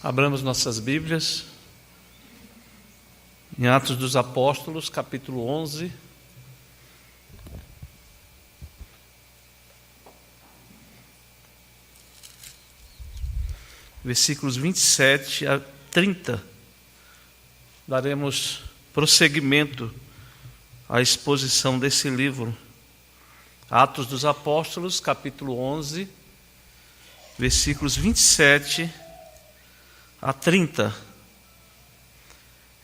Abramos nossas Bíblias em Atos dos Apóstolos, capítulo 11. Versículos 27 a 30. Daremos prosseguimento à exposição desse livro. Atos dos Apóstolos, capítulo 11, versículos 27 a 30.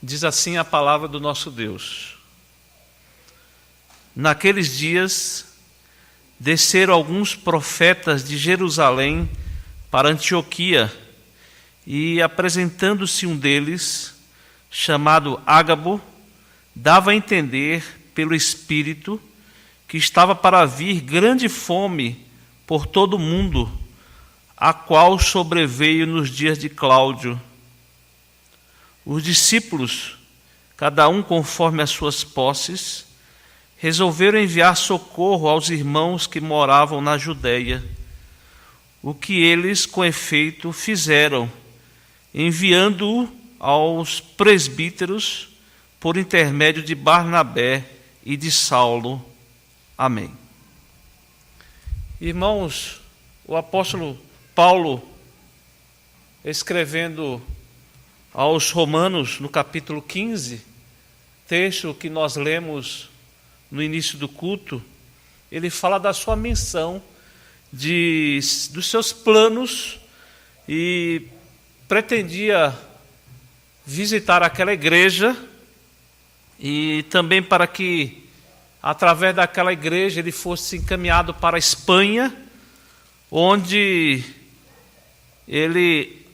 Diz assim a palavra do nosso Deus: Naqueles dias desceram alguns profetas de Jerusalém para Antioquia, e apresentando-se um deles, chamado Ágabo, dava a entender pelo Espírito que estava para vir grande fome por todo o mundo, a qual sobreveio nos dias de Cláudio. Os discípulos, cada um conforme as suas posses, resolveram enviar socorro aos irmãos que moravam na Judéia, o que eles, com efeito, fizeram, enviando-o aos presbíteros por intermédio de Barnabé e de Saulo. Amém. Irmãos, o apóstolo Paulo, escrevendo aos Romanos, no capítulo 15, texto que nós lemos no início do culto, ele fala da sua missão, dos seus planos, e pretendia visitar aquela igreja, e também para que, através daquela igreja, ele fosse encaminhado para a Espanha, onde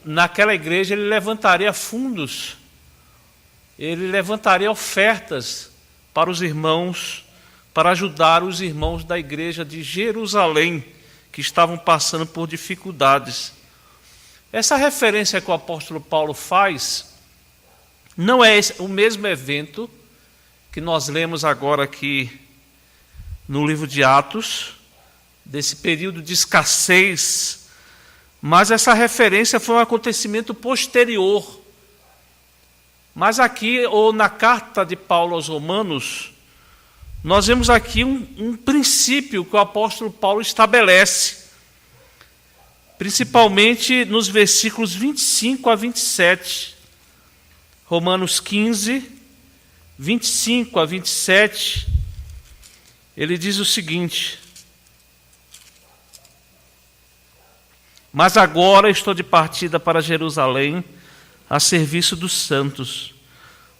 naquela igreja ele levantaria fundos, ele levantaria ofertas para os irmãos, para ajudar os irmãos da igreja de Jerusalém, que estavam passando por dificuldades. Essa referência que o apóstolo Paulo faz não é o mesmo evento que nós lemos agora aqui no livro de Atos, desse período de escassez, mas essa referência foi um acontecimento posterior. Mas aqui, ou na carta de Paulo aos Romanos, nós vemos aqui um princípio que o apóstolo Paulo estabelece, principalmente nos versículos 25 a 27. Romanos 15, 25 a 27, ele diz o seguinte: Mas agora estou de partida para Jerusalém, a serviço dos santos,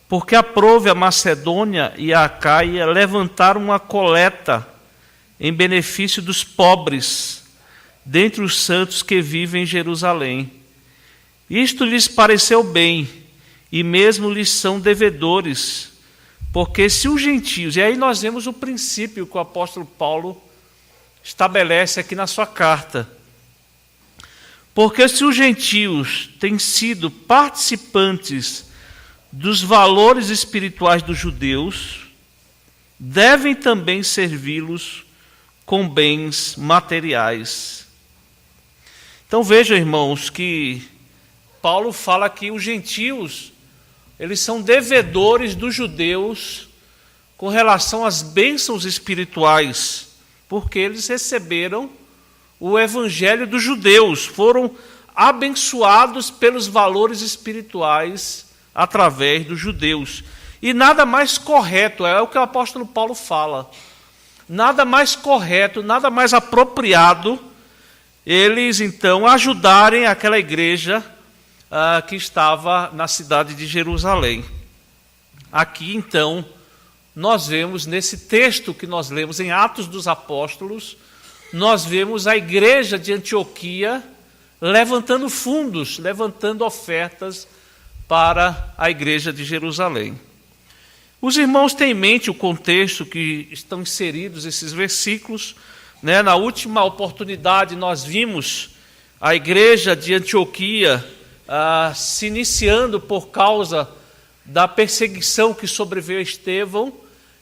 porque aprouve a Macedônia e a Acaia levantaram uma coleta em benefício dos pobres, dentre os santos que vivem em Jerusalém. Isto lhes pareceu bem, e mesmo lhes são devedores, porque se os gentios... E aí nós vemos o princípio que o apóstolo Paulo estabelece aqui na sua carta. Porque se os gentios têm sido participantes dos valores espirituais dos judeus, devem também servi-los com bens materiais. Então vejam, irmãos, que Paulo fala que os gentios, eles são devedores dos judeus com relação às bênçãos espirituais, porque eles receberam o evangelho dos judeus, foram abençoados pelos valores espirituais através dos judeus. E nada mais correto, é o que o apóstolo Paulo fala, nada mais correto, nada mais apropriado, eles então ajudarem aquela igreja que estava na cidade de Jerusalém. Aqui então, nós vemos nesse texto que nós lemos em Atos dos Apóstolos, nós vemos a igreja de Antioquia levantando fundos, levantando ofertas para a igreja de Jerusalém. Os irmãos têm em mente o contexto que estão inseridos esses versículos, né? Na última oportunidade nós vimos a igreja de Antioquia se iniciando por causa da perseguição que sobreveio a Estevão.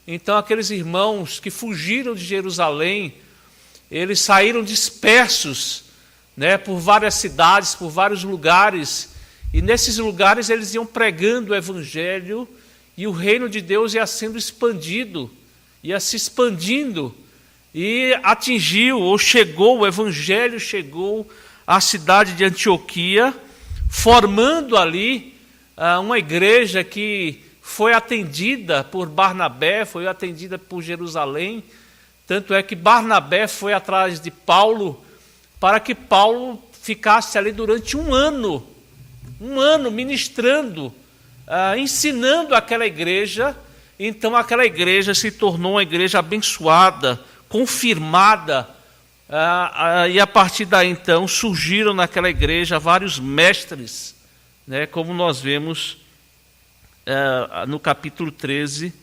Então aqueles irmãos que fugiram de Jerusalém, eles saíram dispersos, né, por várias cidades, por vários lugares, e nesses lugares eles iam pregando o evangelho, e o reino de Deus ia sendo expandido, ia se expandindo, e atingiu, ou chegou, o evangelho chegou à cidade de Antioquia, formando ali uma igreja que foi atendida por Barnabé, foi atendida por Jerusalém. Tanto é que Barnabé foi atrás de Paulo, para que Paulo ficasse ali durante um ano ministrando, ensinando aquela igreja. Então aquela igreja se tornou uma igreja abençoada, confirmada, e a partir daí então surgiram naquela igreja vários mestres, né, como nós vemos no capítulo 13,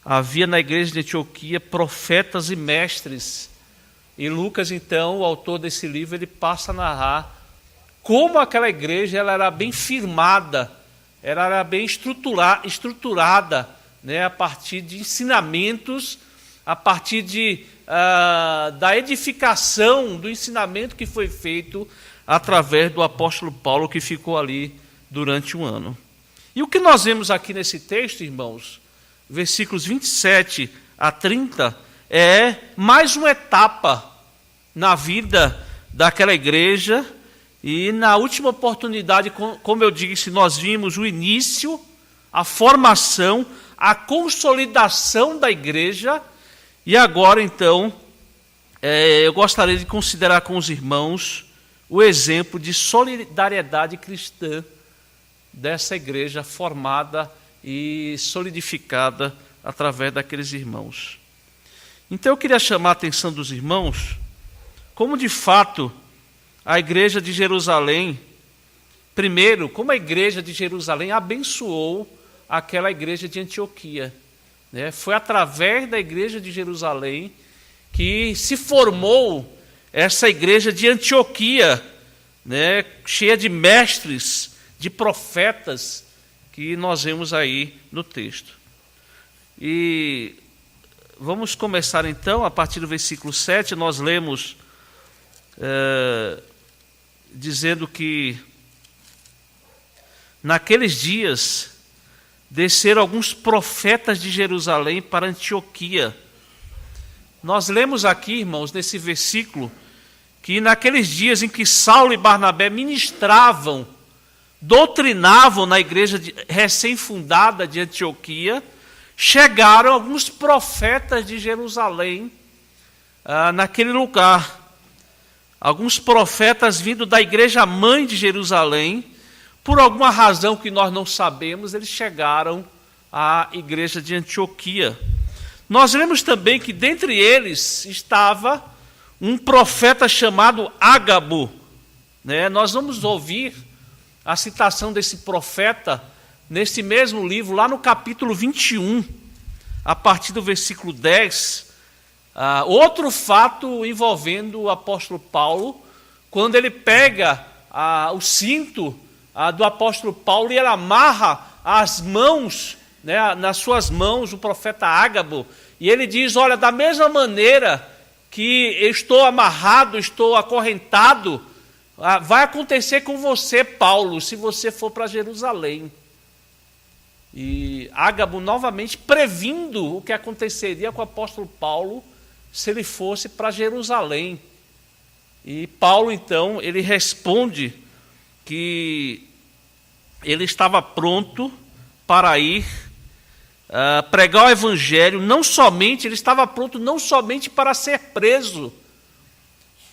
havia na igreja de Antioquia profetas e mestres. E Lucas, então, o autor desse livro, ele passa a narrar como aquela igreja ela era bem firmada, ela era bem estruturada, né, a partir de ensinamentos, a partir da edificação do ensinamento que foi feito através do apóstolo Paulo, que ficou ali durante um ano. E o que nós vemos aqui nesse texto, irmãos, versículos 27 a 30, é mais uma etapa na vida daquela igreja. E na última oportunidade, como eu disse, nós vimos o início, a formação, a consolidação da igreja. E agora, então, eu gostaria de considerar com os irmãos o exemplo de solidariedade cristã dessa igreja formada e solidificada através daqueles irmãos. Então eu queria chamar a atenção dos irmãos, como de fato a igreja de Jerusalém, primeiro, como a igreja de Jerusalém abençoou aquela igreja de Antioquia, né? Foi através da igreja de Jerusalém que se formou essa igreja de Antioquia, né? Cheia de mestres, de profetas, que nós vemos aí no texto. E vamos começar então, a partir do versículo 7, nós lemos dizendo que naqueles dias desceram alguns profetas de Jerusalém para Antioquia. Nós lemos aqui, irmãos, nesse versículo, que naqueles dias em que Saulo e Barnabé ministravam, doutrinavam na igreja recém-fundada de Antioquia, chegaram alguns profetas de Jerusalém naquele lugar. Alguns profetas vindo da igreja mãe de Jerusalém, por alguma razão que nós não sabemos, eles chegaram à igreja de Antioquia. Nós lemos também que dentre eles estava um profeta chamado Ágabo, né? Nós vamos ouvir a citação desse profeta nesse mesmo livro, lá no capítulo 21, a partir do versículo 10. Outro fato envolvendo o apóstolo Paulo, quando ele pega o cinto do apóstolo Paulo e ele amarra as mãos, né, nas suas mãos, o profeta Ágabo, e ele diz: olha, da mesma maneira que estou amarrado, estou acorrentado, vai acontecer com você, Paulo, se você for para Jerusalém. E Ágabo novamente previndo o que aconteceria com o apóstolo Paulo se ele fosse para Jerusalém. E Paulo, então, ele responde que ele estava pronto para ir pregar o evangelho, ele estava pronto não somente para ser preso,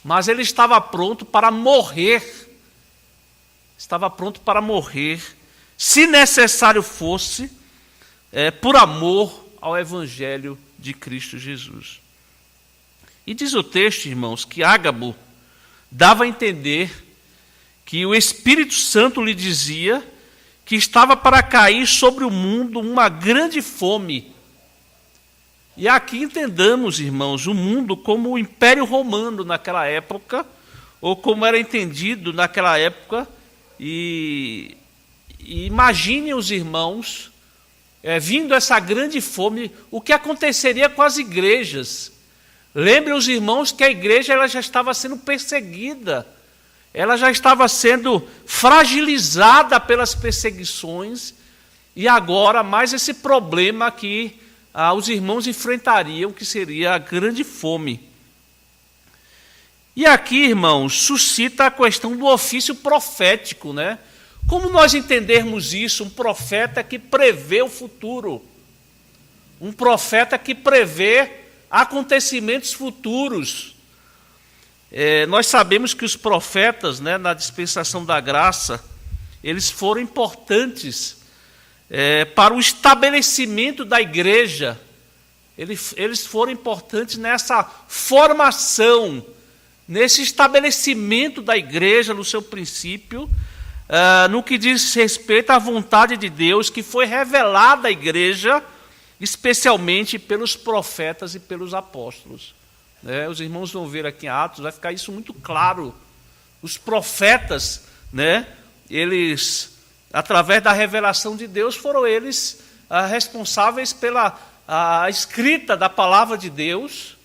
mas ele estava pronto para morrer. Estava pronto para morrer, se necessário fosse, por amor ao evangelho de Cristo Jesus. E diz o texto, irmãos, que Ágabo dava a entender que o Espírito Santo lhe dizia que estava para cair sobre o mundo uma grande fome. E aqui entendamos, irmãos, o mundo como o Império Romano naquela época, ou como era entendido naquela época. E imaginem os irmãos, vindo essa grande fome, o que aconteceria com as igrejas. Lembrem os irmãos que a igreja ela já estava sendo perseguida, ela já estava sendo fragilizada pelas perseguições, e agora mais esse problema que os irmãos enfrentariam, que seria a grande fome. E aqui, irmãos, suscita a questão do ofício profético, né? Como nós entendermos isso? Um profeta que prevê o futuro. Um profeta que prevê acontecimentos futuros. Nós sabemos que os profetas, né, na dispensação da graça, eles foram importantes para o estabelecimento da igreja. Eles foram importantes nessa formação, nesse estabelecimento da igreja, no seu princípio, no que diz respeito à vontade de Deus, que foi revelada à igreja, especialmente pelos profetas e pelos apóstolos. Os irmãos vão ver aqui em Atos, vai ficar isso muito claro. Os profetas, né, eles, através da revelação de Deus, foram eles responsáveis pela escrita da palavra de Deus.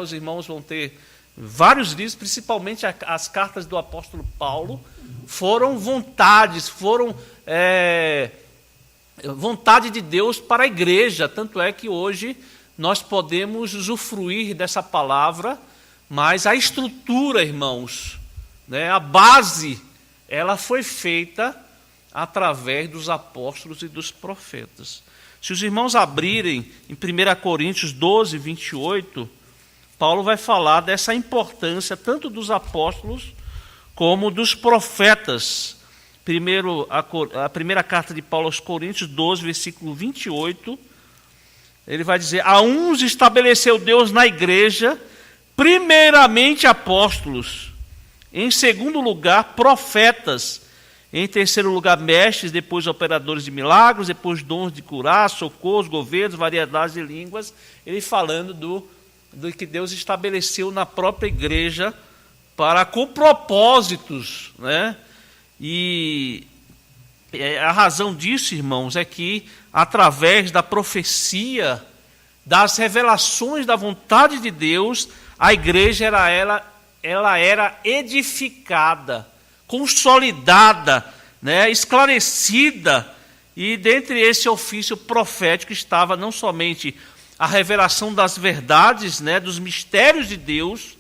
Os irmãos vão ter vários livros, principalmente as cartas do apóstolo Paulo, foram vontades, vontade de Deus para a igreja. Tanto é que hoje nós podemos usufruir dessa palavra, mas a estrutura, irmãos, a base, ela foi feita através dos apóstolos e dos profetas. Se os irmãos abrirem em 1 Coríntios 12, 28, Paulo vai falar dessa importância tanto dos apóstolos como dos profetas. Primeiro, a primeira carta de Paulo aos Coríntios 12, versículo 28, ele vai dizer: a uns estabeleceu Deus na igreja, primeiramente apóstolos, em segundo lugar profetas, em terceiro lugar mestres, depois operadores de milagres, depois dons de curar, socorros, governos, variedades de línguas. Ele falando do que Deus estabeleceu na própria igreja com propósitos, né? E a razão disso, irmãos, é que através da profecia, das revelações da vontade de Deus, a igreja ela era edificada, consolidada, né, esclarecida, e dentre esse ofício profético estava não somente a revelação das verdades, né, dos mistérios de Deus,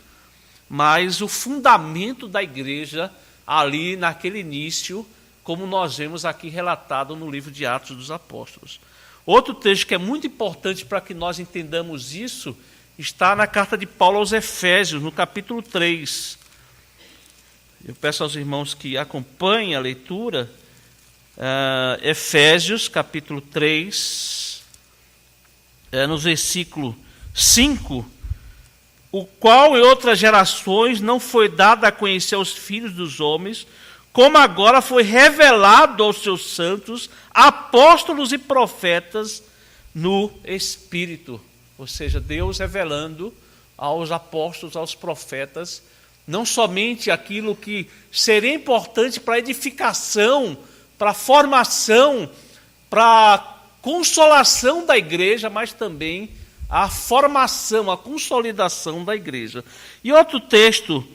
mas o fundamento da igreja ali naquele início, como nós vemos aqui relatado no livro de Atos dos Apóstolos. Outro texto que é muito importante para que nós entendamos isso está na carta de Paulo aos Efésios, no capítulo 3. Eu peço aos irmãos que acompanhem a leitura. Efésios, capítulo 3, no versículo 5, o qual em outras gerações não foi dado a conhecer aos filhos dos homens, como agora foi revelado aos seus santos, apóstolos e profetas no Espírito. Ou seja, Deus revelando aos apóstolos, aos profetas, não somente aquilo que seria importante para a edificação, para a formação, para a consolação da igreja, mas também a formação, a consolidação da igreja. E outro texto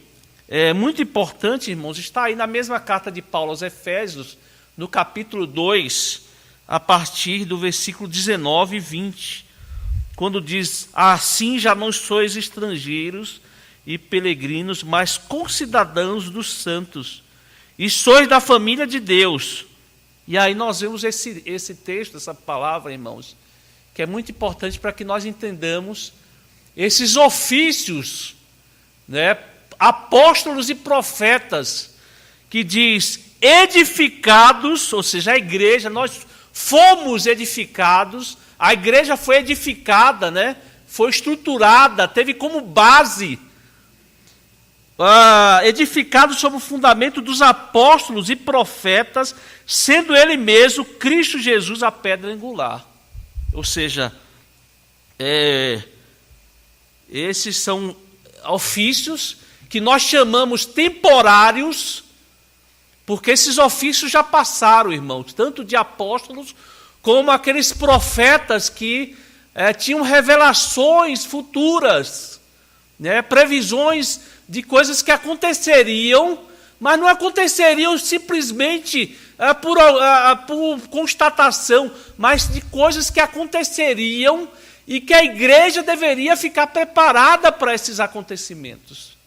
muito importante, irmãos, está aí na mesma carta de Paulo aos Efésios, no capítulo 2, a partir do versículo 19 e 20, quando diz: assim já não sois estrangeiros e peregrinos, mas concidadãos dos santos, e sois da família de Deus. E aí nós vemos esse texto, essa palavra, irmãos, que é muito importante para que nós entendamos esses ofícios, né, apóstolos e profetas, que diz edificados, ou seja, a igreja, nós fomos edificados, a igreja foi edificada, né, foi estruturada, teve como base, edificado sobre o fundamento dos apóstolos e profetas, sendo ele mesmo, Cristo Jesus, a pedra angular. Ou seja, esses são ofícios que nós chamamos temporários, porque esses ofícios já passaram, irmãos, tanto de apóstolos como aqueles profetas que tinham revelações futuras, né, previsões de coisas que aconteceriam mas não aconteceriam simplesmente por constatação, mas de coisas que aconteceriam e que a igreja deveria ficar preparada para esses acontecimentos.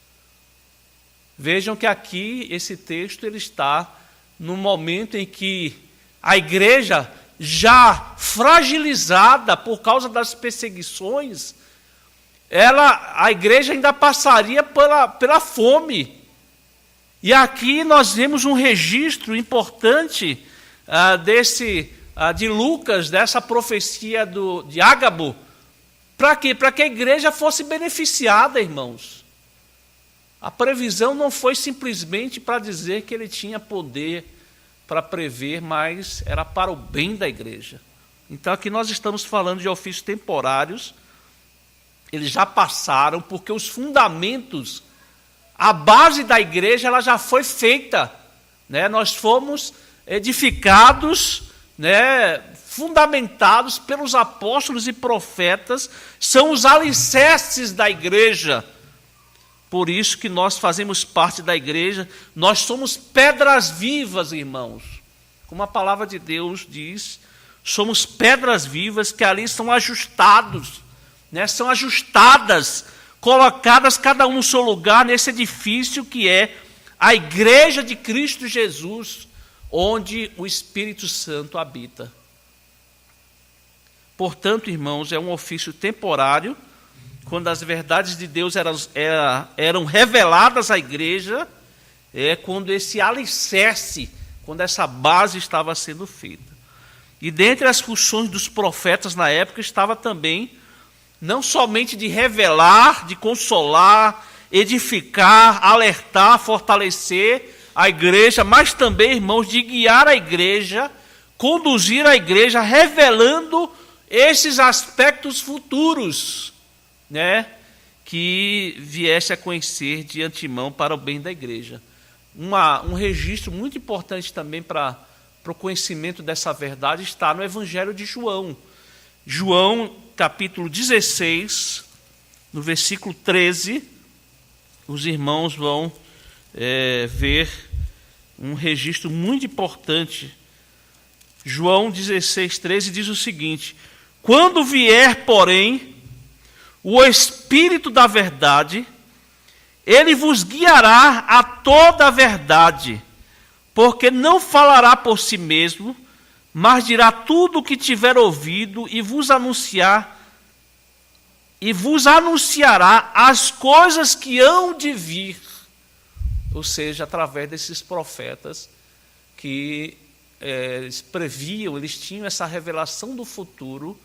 Vejam que aqui esse texto ele está no momento em que a igreja, já fragilizada por causa das perseguições, a igreja ainda passaria pela fome. E aqui nós vemos um registro importante de Lucas, dessa profecia de Ágabo. Para quê? Para que a igreja fosse beneficiada, irmãos. A previsão não foi simplesmente para dizer que ele tinha poder para prever, mas era para o bem da igreja. Então aqui nós estamos falando de ofícios temporários, eles já passaram, porque os fundamentos, a base da igreja, ela já foi feita, né? Nós fomos edificados, né? Fundamentados pelos apóstolos e profetas, são os alicerces da igreja. Por isso que nós fazemos parte da igreja, nós somos pedras vivas, irmãos. Como a palavra de Deus diz, somos pedras vivas que ali são ajustados, né? São ajustadas, colocadas cada um no seu lugar nesse edifício que é a igreja de Cristo Jesus, onde o Espírito Santo habita. Portanto, irmãos, é um ofício temporário, quando as verdades de Deus eram reveladas à igreja, quando esse alicerce, quando essa base estava sendo feita. E dentre as funções dos profetas na época estava também, não somente de revelar, de consolar, edificar, alertar, fortalecer a igreja, mas também, irmãos, de guiar a igreja, conduzir a igreja, revelando esses aspectos futuros, né, que viesse a conhecer de antemão para o bem da igreja. Um registro muito importante também para o conhecimento dessa verdade está no Evangelho de João. João, capítulo 16, no versículo 13, os irmãos vão ver um registro muito importante. João 16, 13 diz o seguinte: quando vier, porém, o Espírito da verdade, ele vos guiará a toda a verdade, porque não falará por si mesmo, mas dirá tudo o que tiver ouvido e vos anunciará as coisas que hão de vir. Ou seja, através desses profetas que eles previam, eles tinham essa revelação do futuro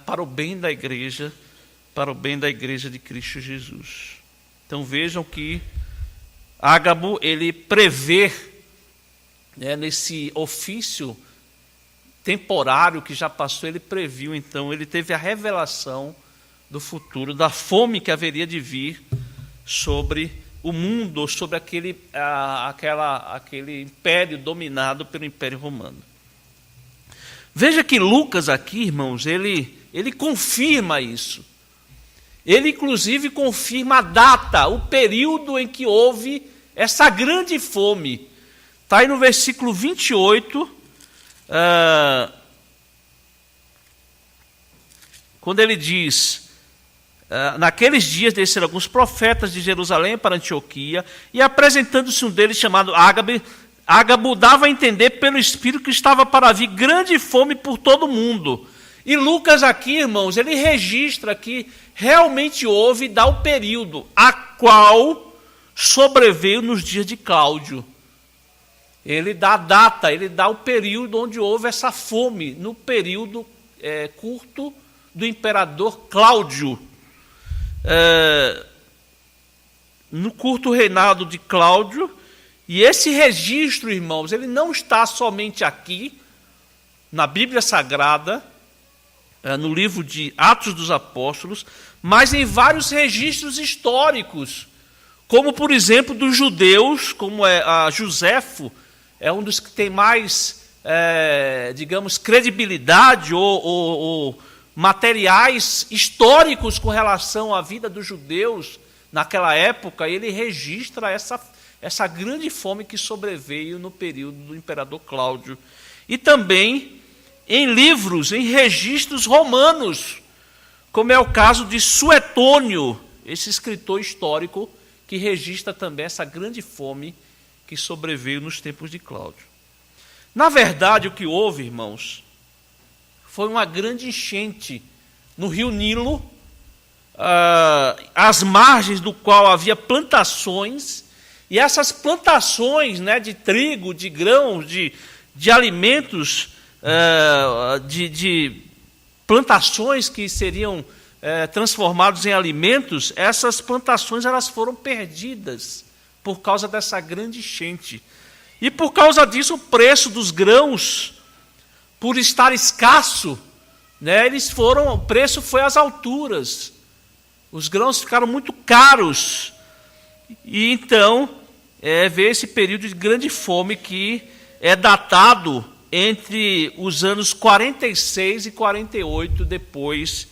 para o bem da igreja, para o bem da igreja de Cristo Jesus. Então vejam que Ágabo, ele prevê, né, nesse ofício temporário que já passou, ele previu, então, ele teve a revelação do futuro, da fome que haveria de vir sobre o mundo, sobre aquele império dominado pelo Império Romano. Veja que Lucas aqui, irmãos, ele confirma isso. Ele, inclusive, confirma a data, o período em que houve essa grande fome. Está aí no versículo 28, quando ele diz: naqueles dias desceram alguns profetas de Jerusalém para Antioquia, e apresentando-se um deles chamado Ágabo, dava a entender pelo Espírito que estava para vir grande fome por todo o mundo. E Lucas aqui, irmãos, ele registra que realmente houve, dá o período, a qual sobreveio nos dias de Cláudio. Ele dá a data, ele dá o período onde houve essa fome, no período curto do imperador Cláudio. No curto reinado de Cláudio. E esse registro, irmãos, ele não está somente aqui, na Bíblia Sagrada, no livro de Atos dos Apóstolos, mas em vários registros históricos, como, por exemplo, dos judeus, como a Joséfo, é um dos que tem mais, digamos, credibilidade ou materiais históricos com relação à vida dos judeus naquela época. Ele registra essa grande fome que sobreveio no período do imperador Cláudio. E também em livros, em registros romanos, como é o caso de Suetônio, esse escritor histórico que registra também essa grande fome que sobreveio nos tempos de Cláudio. Na verdade, o que houve, irmãos, foi uma grande enchente no rio Nilo, às margens do qual havia plantações, e essas plantações, né, de trigo, de grãos, de alimentos, de plantações que seriam transformados em alimentos, essas plantações elas foram perdidas por causa dessa grande enchente. E por causa disso, o preço dos grãos, por estar escasso, né, o preço foi às alturas. Os grãos ficaram muito caros. E então, veio esse período de grande fome que é datado entre os anos 46 e 48 depois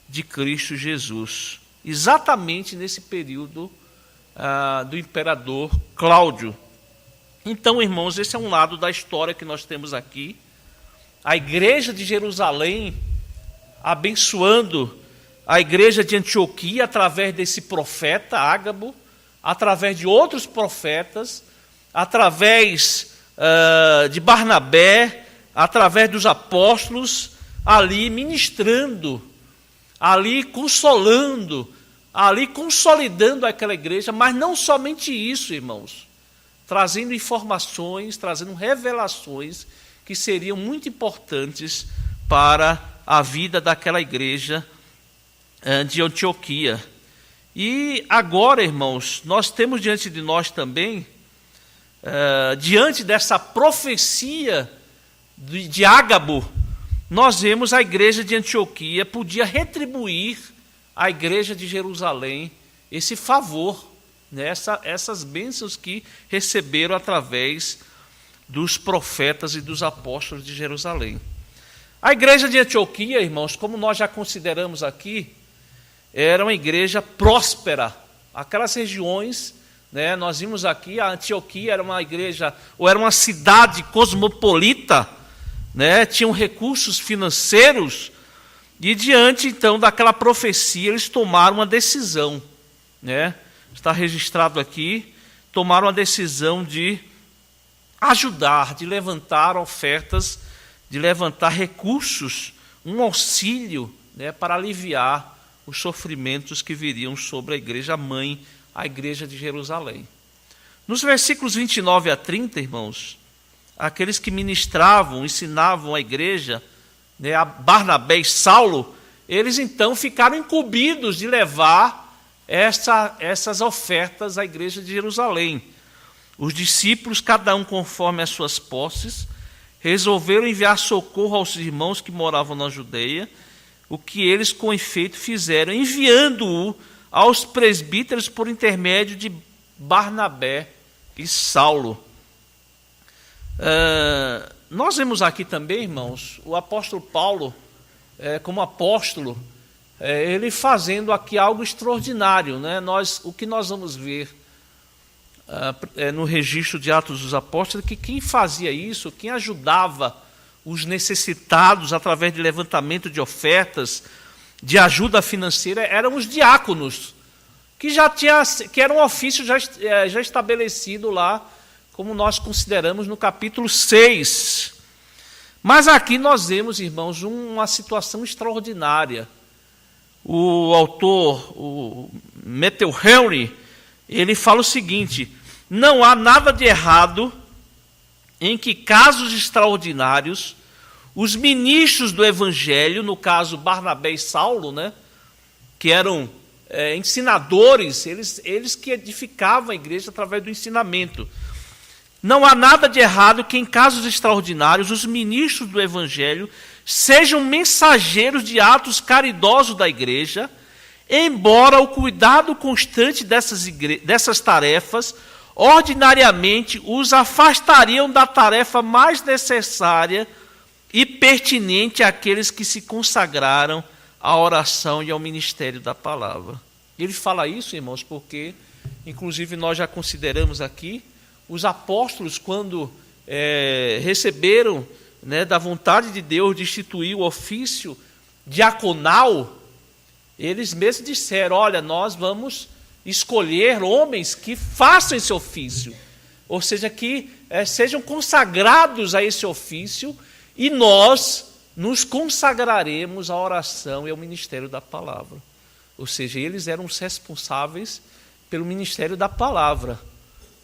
de Cristo Jesus. Exatamente nesse período do imperador Cláudio. Então, irmãos, esse é um lado da história que nós temos aqui. A igreja de Jerusalém abençoando a igreja de Antioquia através desse profeta Ágabo, através de outros profetas, através de Barnabé, através dos apóstolos, ali ministrando, ali consolando, ali consolidando aquela igreja, mas não somente isso, irmãos, trazendo informações, trazendo revelações que seriam muito importantes para a vida daquela igreja de Antioquia. E agora, irmãos, nós temos diante de nós também, diante dessa profecia de Ágabo, nós vemos a igreja de Antioquia podia retribuir à igreja de Jerusalém esse favor, né, essas bênçãos que receberam através dos profetas e dos apóstolos de Jerusalém. A igreja de Antioquia, irmãos, como nós já consideramos aqui, era uma igreja próspera. Aquelas regiões, né, nós vimos aqui, a Antioquia era uma igreja, ou era uma cidade cosmopolita, né, tinham recursos financeiros, e diante, então, daquela profecia, eles tomaram uma decisão, né, está registrado aqui, tomaram uma decisão de ajudar, de levantar ofertas, de levantar recursos, um auxílio, né, para aliviar os sofrimentos que viriam sobre a igreja mãe, a igreja de Jerusalém. Nos versículos 29 a 30, irmãos, aqueles que ministravam, ensinavam a igreja, né, a Barnabé e Saulo, eles então ficaram incumbidos de levar essas ofertas à igreja de Jerusalém. Os discípulos, cada um conforme as suas posses, resolveram enviar socorro aos irmãos que moravam na Judeia, o que eles com efeito fizeram, enviando-o aos presbíteros por intermédio de Barnabé e Saulo. Nós vemos aqui também, irmãos, o apóstolo Paulo, como apóstolo, ele fazendo aqui algo extraordinário, né? O que nós vamos ver no registro de Atos dos Apóstolos, que quem fazia isso, quem ajudava os necessitados através de levantamento de ofertas, de ajuda financeira, eram os diáconos, que era um ofício já estabelecido lá, como nós consideramos no capítulo 6. Mas aqui nós vemos, irmãos, uma situação extraordinária. O autor, o Matthew Henry, ele fala o seguinte: não há nada de errado em que casos extraordinários, os ministros do evangelho, no caso Barnabé e Saulo, né, que eram ensinadores, eles que edificavam a igreja através do ensinamento. Não há nada de errado que em casos extraordinários os ministros do evangelho sejam mensageiros de atos caridosos da igreja, embora o cuidado constante dessas tarefas ordinariamente os afastariam da tarefa mais necessária e pertinente àqueles que se consagraram à oração e ao ministério da palavra. Ele fala isso, irmãos, porque inclusive nós já consideramos aqui, os apóstolos, quando receberam, né, da vontade de Deus de instituir o ofício diaconal, eles mesmos disseram: olha, nós vamos escolher homens que façam esse ofício, ou seja, que sejam consagrados a esse ofício, e nós nos consagraremos à oração e ao ministério da palavra. Ou seja, eles eram os responsáveis pelo ministério da palavra.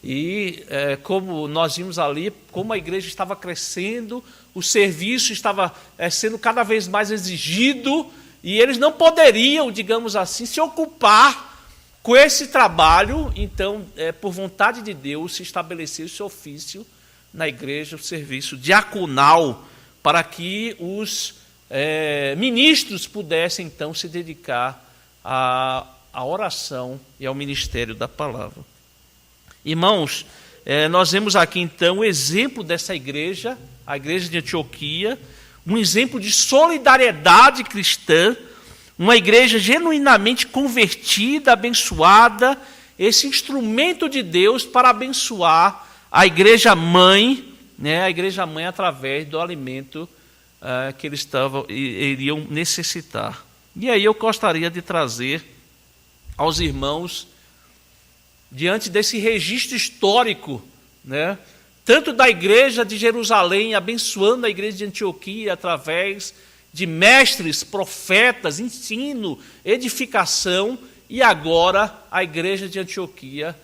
E como nós vimos ali, como a igreja estava crescendo, o serviço estava sendo cada vez mais exigido, e eles não poderiam, digamos assim, se ocupar com esse trabalho. Então, por vontade de Deus, se estabeleceu esse ofício na igreja, o serviço diaconal, para que os ministros pudessem, então, se dedicar à oração e ao ministério da palavra. Irmãos, nós vemos aqui, então, o exemplo dessa igreja, a igreja de Antioquia, um exemplo de solidariedade cristã, uma igreja genuinamente convertida, abençoada, esse instrumento de Deus para abençoar a igreja mãe, né, a igreja mãe através do alimento que eles iriam necessitar. E aí eu gostaria de trazer aos irmãos, diante desse registro histórico, né, tanto da igreja de Jerusalém, abençoando a igreja de Antioquia através de mestres, profetas, ensino, edificação, e agora a igreja de Antioquia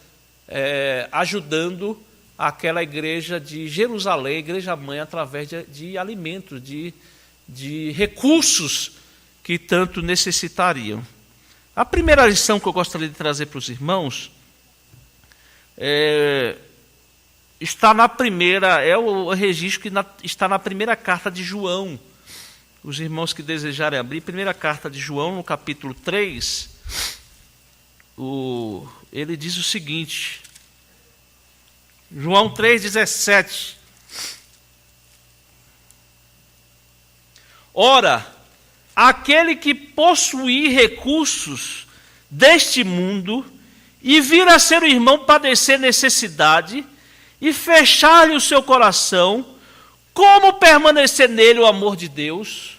ajudando aquela igreja de Jerusalém, igreja mãe, através de alimentos, de recursos que tanto necessitariam. A primeira lição que eu gostaria de trazer para os irmãos está na primeira, o registro que está na primeira carta de João. Os irmãos que desejarem abrir, primeira carta de João, no capítulo 3, ele diz o seguinte, João 3,17: ora, aquele que possuir recursos deste mundo e vir a ser o irmão padecer necessidade e fechar-lhe o seu coração, como permanecer nele o amor de Deus?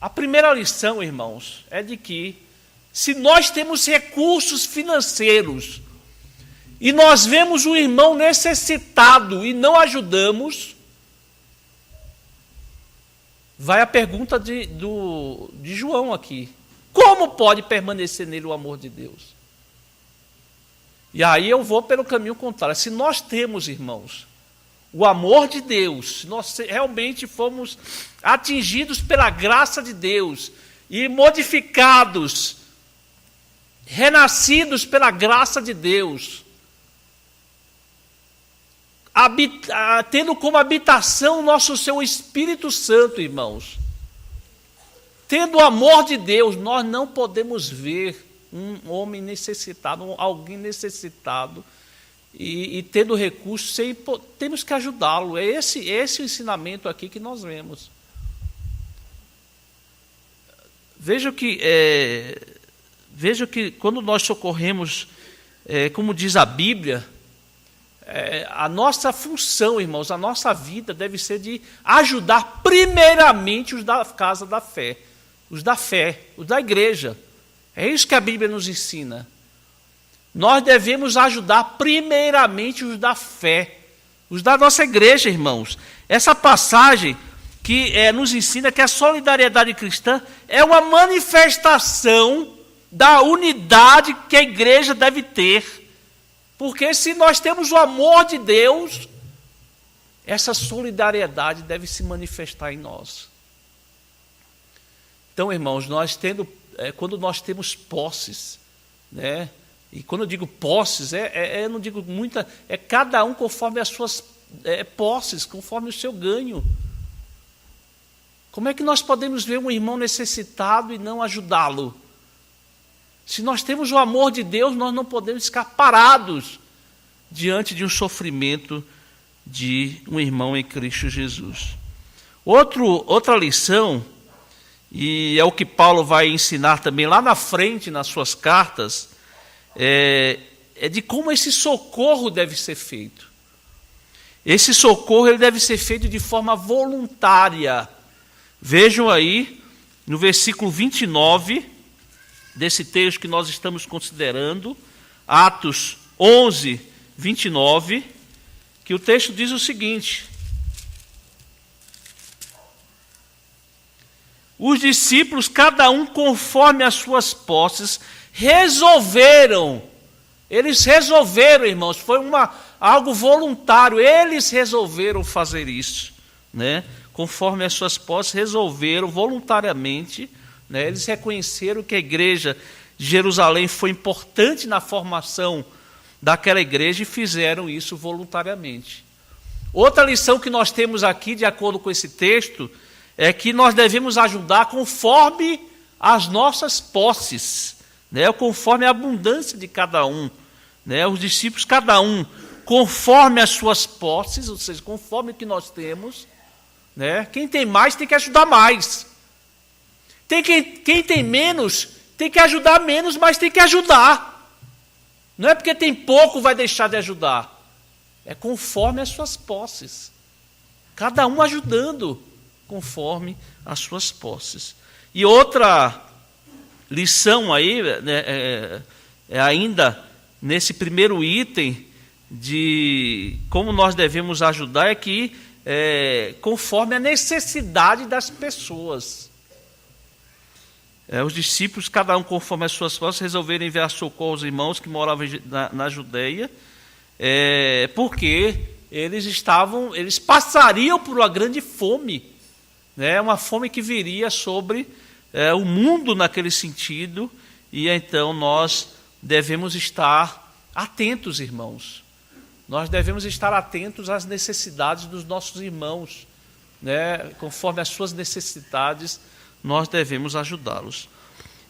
A primeira lição, irmãos, é de que se nós temos recursos financeiros e nós vemos um irmão necessitado e não ajudamos, vai a pergunta de João aqui: como pode permanecer nele o amor de Deus? E aí eu vou pelo caminho contrário. Se nós temos, irmãos, o amor de Deus, se nós realmente fomos atingidos pela graça de Deus e modificados, renascidos pela graça de Deus, tendo como habitação nosso seu Espírito Santo, irmãos, tendo o amor de Deus, nós não podemos ver um homem necessitado, alguém necessitado, e tendo recursos, temos que ajudá-lo. É esse o ensinamento aqui que nós vemos. Veja que quando nós socorremos, como diz a Bíblia, a nossa função, irmãos, a nossa vida deve ser de ajudar primeiramente os da casa da fé, os da igreja. É isso que a Bíblia nos ensina. Nós devemos ajudar primeiramente os da fé, os da nossa igreja, irmãos. Essa passagem que nos ensina que a solidariedade cristã é uma manifestação da unidade que a igreja deve ter. Porque se nós temos o amor de Deus, essa solidariedade deve se manifestar em nós. Então, irmãos, quando nós temos posses, né? E quando eu digo posses, eu não digo muita, é cada um conforme as suas posses, conforme o seu ganho. Como é que nós podemos ver um irmão necessitado e não ajudá-lo? Se nós temos o amor de Deus, nós não podemos ficar parados diante de um sofrimento de um irmão em Cristo Jesus. Outra lição, e é o que Paulo vai ensinar também lá na frente, nas suas cartas, é de como esse socorro deve ser feito. Esse socorro ele deve ser feito de forma voluntária. Vejam aí, no versículo 29, desse texto que nós estamos considerando, Atos 11, 29, que o texto diz o seguinte: os discípulos, cada um conforme as suas posses, eles resolveram, irmãos, foi algo voluntário, eles resolveram fazer isso, né? Conforme as suas posses, resolveram voluntariamente, né? Eles reconheceram que a igreja de Jerusalém foi importante na formação daquela igreja e fizeram isso voluntariamente. Outra lição que nós temos aqui, de acordo com esse texto, é que nós devemos ajudar conforme as nossas posses, né? Conforme a abundância de cada um, né? Os discípulos, cada um, conforme as suas posses, ou seja, conforme o que nós temos, né? Quem tem mais tem que ajudar mais. Quem tem menos tem que ajudar menos, mas tem que ajudar. Não é porque tem pouco vai deixar de ajudar. É conforme as suas posses. Cada um ajudando conforme as suas posses. E outra lição aí, né, ainda nesse primeiro item de como nós devemos ajudar, é que conforme a necessidade das pessoas. Os discípulos, cada um conforme as suas posses, resolveram enviar socorro aos irmãos que moravam na Judeia, porque eles passariam por uma grande fome, né? Uma fome que viria sobre o mundo naquele sentido, e então nós devemos estar atentos, irmãos. Nós devemos estar atentos às necessidades dos nossos irmãos, né? Conforme as suas necessidades, nós devemos ajudá-los.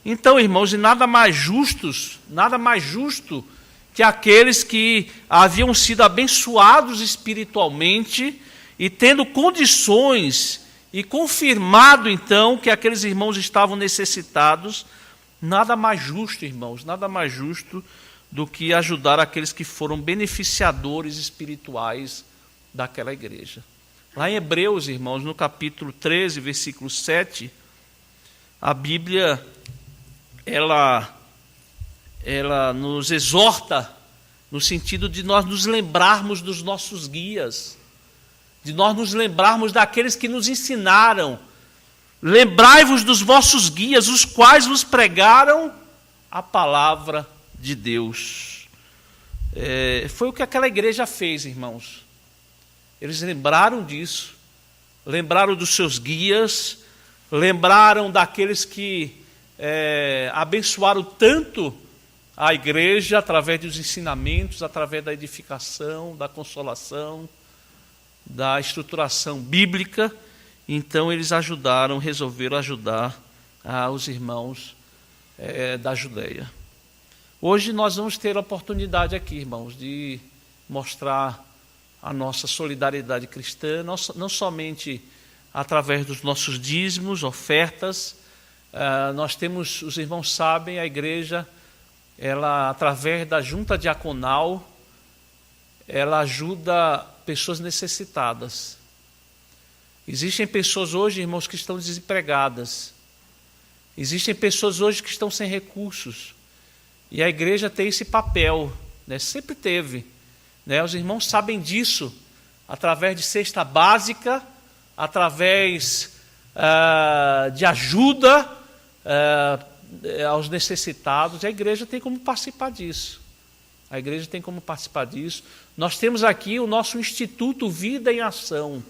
Então, irmãos, e nada mais justo que aqueles que haviam sido abençoados espiritualmente e tendo condições e confirmado, então, que aqueles irmãos estavam necessitados, nada mais justo, irmãos, nada mais justo do que ajudar aqueles que foram beneficiadores espirituais daquela igreja. Lá em Hebreus, irmãos, no capítulo 13, versículo 7, a Bíblia, ela nos exorta no sentido de nós nos lembrarmos dos nossos guias, de nós nos lembrarmos daqueles que nos ensinaram. Lembrai-vos dos vossos guias, os quais vos pregaram a palavra de Deus. Foi o que aquela igreja fez, irmãos. Eles lembraram disso, lembraram dos seus guias, lembraram daqueles que abençoaram tanto a igreja através dos ensinamentos, através da edificação, da consolação, da estruturação bíblica. Então eles resolveram ajudar os irmãos da Judeia. Hoje nós vamos ter a oportunidade aqui, irmãos, de mostrar a nossa solidariedade cristã, não somente através dos nossos dízimos, ofertas. Nós temos, os irmãos sabem, a igreja, ela, através da junta diaconal, ela ajuda pessoas necessitadas. Existem pessoas hoje, irmãos, que estão desempregadas. Existem pessoas hoje que estão sem recursos. E a igreja tem esse papel, né? Sempre teve. Né? Os irmãos sabem disso, através de cesta básica, através de ajuda aos necessitados. A igreja tem como participar disso. A igreja tem como participar disso. Nós temos aqui o nosso Instituto Vida em Ação.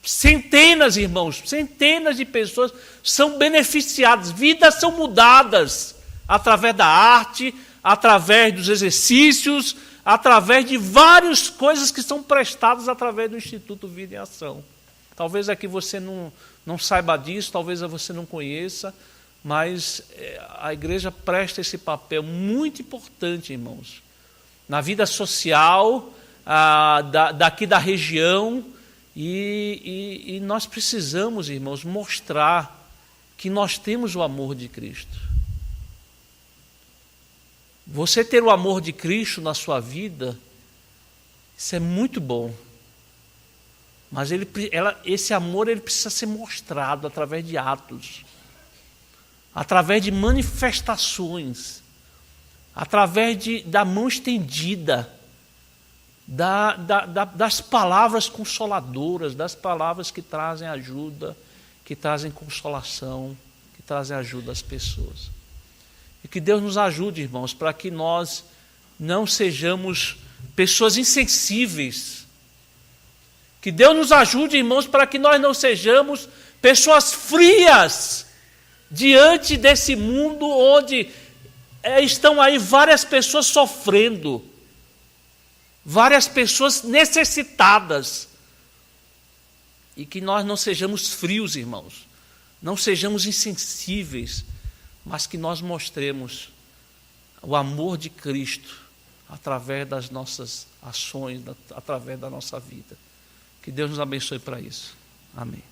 Centenas, irmãos, centenas de pessoas são beneficiadas, vidas são mudadas através da arte, através dos exercícios, através de várias coisas que são prestadas através do Instituto Vida em Ação. Talvez aqui você não saiba disso, talvez você não conheça, mas a igreja presta esse papel muito importante, irmãos, na vida social daqui da região, E nós precisamos, irmãos, mostrar que nós temos o amor de Cristo. Você ter o amor de Cristo na sua vida, isso é muito bom. Mas esse amor ele precisa ser mostrado através de atos, através de manifestações, através da mão estendida, das palavras consoladoras, das palavras que trazem ajuda, que trazem consolação, que trazem ajuda às pessoas. E que Deus nos ajude, irmãos, para que nós não sejamos pessoas insensíveis. Que Deus nos ajude, irmãos, para que nós não sejamos pessoas frias diante desse mundo onde estão aí várias pessoas sofrendo, várias pessoas necessitadas. E que nós não sejamos frios, irmãos, não sejamos insensíveis, mas que nós mostremos o amor de Cristo através das nossas ações, através da nossa vida. Que Deus nos abençoe para isso. Amém.